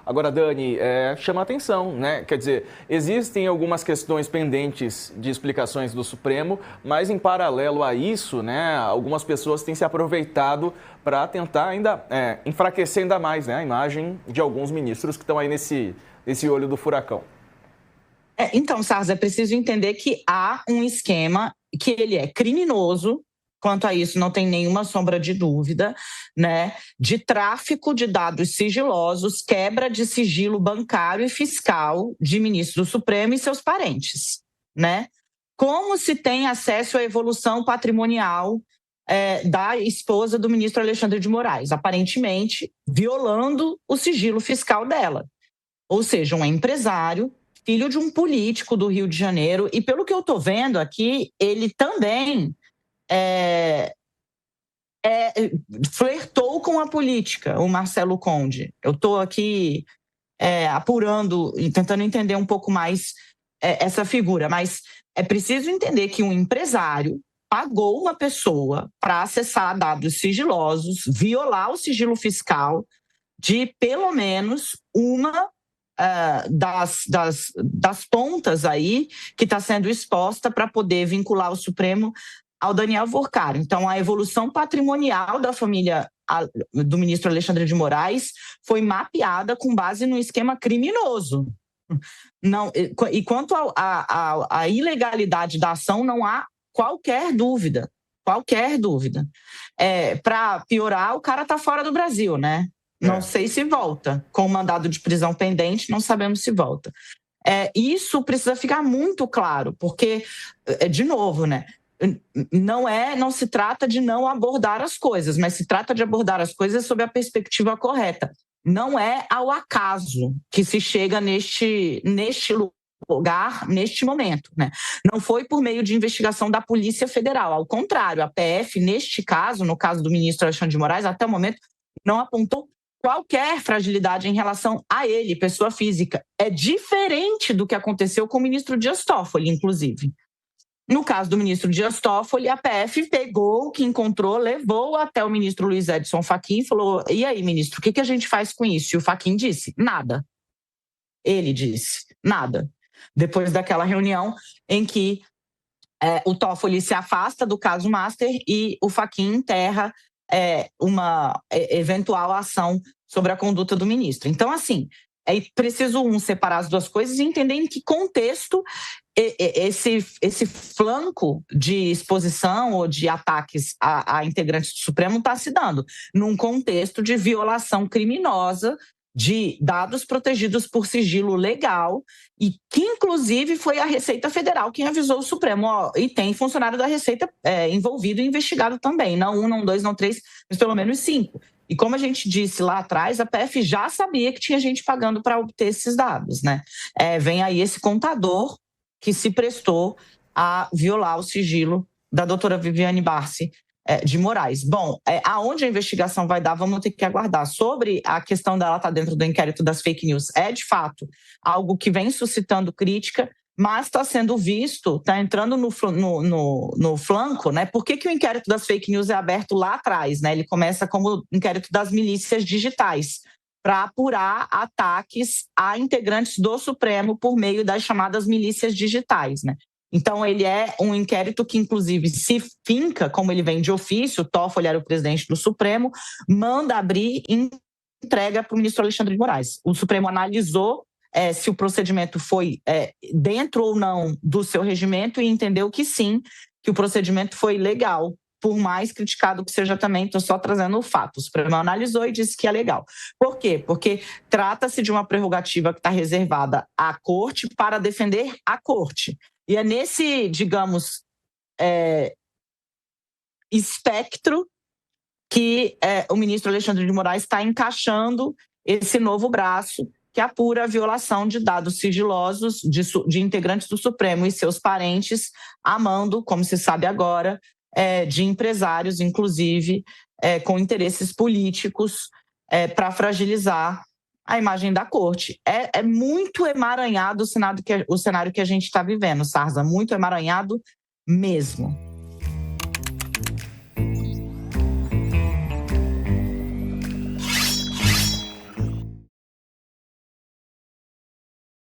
Agora, Dani, chama a atenção, né? Quer dizer, existem algumas questões pendentes de explicações do Supremo, mas em paralelo a isso, né, algumas pessoas têm se aproveitado para tentar ainda enfraquecer ainda mais, né, a imagem de alguns ministros que estão aí nesse olho do furacão. Então, Sarza, é preciso entender que há um esquema que ele é criminoso, quanto a isso não tem nenhuma sombra de dúvida, né, de tráfico de dados sigilosos, quebra de sigilo bancário e fiscal de ministros do Supremo e seus parentes, né? Como se tem acesso à evolução patrimonial da esposa do ministro Alexandre de Moraes, aparentemente violando o sigilo fiscal dela. Ou seja, um empresário, filho de um político do Rio de Janeiro, e pelo que eu estou vendo aqui, ele também flertou com a política, o Marcelo Conde. Eu estou aqui apurando e tentando entender um pouco mais essa figura, mas é preciso entender que um empresário pagou uma pessoa para acessar dados sigilosos, violar o sigilo fiscal de pelo menos uma das pontas aí que está sendo exposta para poder vincular o Supremo ao Daniel Workar. Então, a evolução patrimonial da família do ministro Alexandre de Moraes foi mapeada com base no esquema criminoso. Não, e quanto à ilegalidade da ação, não há qualquer dúvida. Para piorar, o cara está fora do Brasil, né? Não sei se volta. Com o mandado de prisão pendente, não sabemos se volta. Isso precisa ficar muito claro, porque, de novo, né? Não se trata de não abordar as coisas, mas se trata de abordar as coisas sob a perspectiva correta. Não é ao acaso que se chega neste lugar, neste momento, né? Não foi por meio de investigação da Polícia Federal. Ao contrário, a PF, neste caso, no caso do ministro Alexandre de Moraes, até o momento, não apontou qualquer fragilidade em relação a ele, pessoa física. É diferente do que aconteceu com o ministro Dias Toffoli, inclusive. No caso do ministro Dias Toffoli, a PF pegou o que encontrou, levou até o ministro Luiz Edson Fachin e falou: e aí, ministro, o que a gente faz com isso? E o Fachin disse: nada. Ele disse: nada. Depois daquela reunião em que o Toffoli se afasta do caso Master e o Fachin enterra uma eventual ação sobre a conduta do ministro. Então, assim, é preciso separar as duas coisas e entender em que contexto esse flanco de exposição ou de ataques a integrantes do Supremo está se dando, num contexto de violação criminosa de dados protegidos por sigilo legal e que, inclusive, foi a Receita Federal quem avisou o Supremo. E tem funcionário da Receita envolvido e investigado também. Não 1, não 2, não 3, mas pelo menos 5. E como a gente disse lá atrás, a PF já sabia que tinha gente pagando para obter esses dados, né? Vem aí esse contador que se prestou a violar o sigilo da doutora Viviane Barsi de Moraes. Bom, aonde a investigação vai dar, vamos ter que aguardar. Sobre a questão dela estar dentro do inquérito das fake news, de fato algo que vem suscitando crítica, mas está sendo visto, está entrando no flanco, né? Por que o inquérito das fake news é aberto lá atrás, né? Ele começa como inquérito das milícias digitais, para apurar ataques a integrantes do Supremo por meio das chamadas milícias digitais, né? Então, ele é um inquérito que, inclusive, se finca, como ele vem de ofício, o Toffoli era o presidente do Supremo, manda abrir e entrega para o ministro Alexandre de Moraes. O Supremo analisou se o procedimento foi dentro ou não do seu regimento e entendeu que sim, que o procedimento foi legal, por mais criticado que seja também, estou só trazendo o fato. O Supremo analisou e disse que é legal. Por quê? Porque trata-se de uma prerrogativa que está reservada à Corte para defender a Corte. E é nesse, digamos, espectro que o ministro Alexandre de Moraes está encaixando esse novo braço que apura a violação de dados sigilosos de integrantes do Supremo e seus parentes, a mando, como se sabe agora, de empresários, inclusive, com interesses políticos para fragilizar a imagem da corte. É muito emaranhado o cenário que a gente está vivendo, Sarza, muito emaranhado mesmo.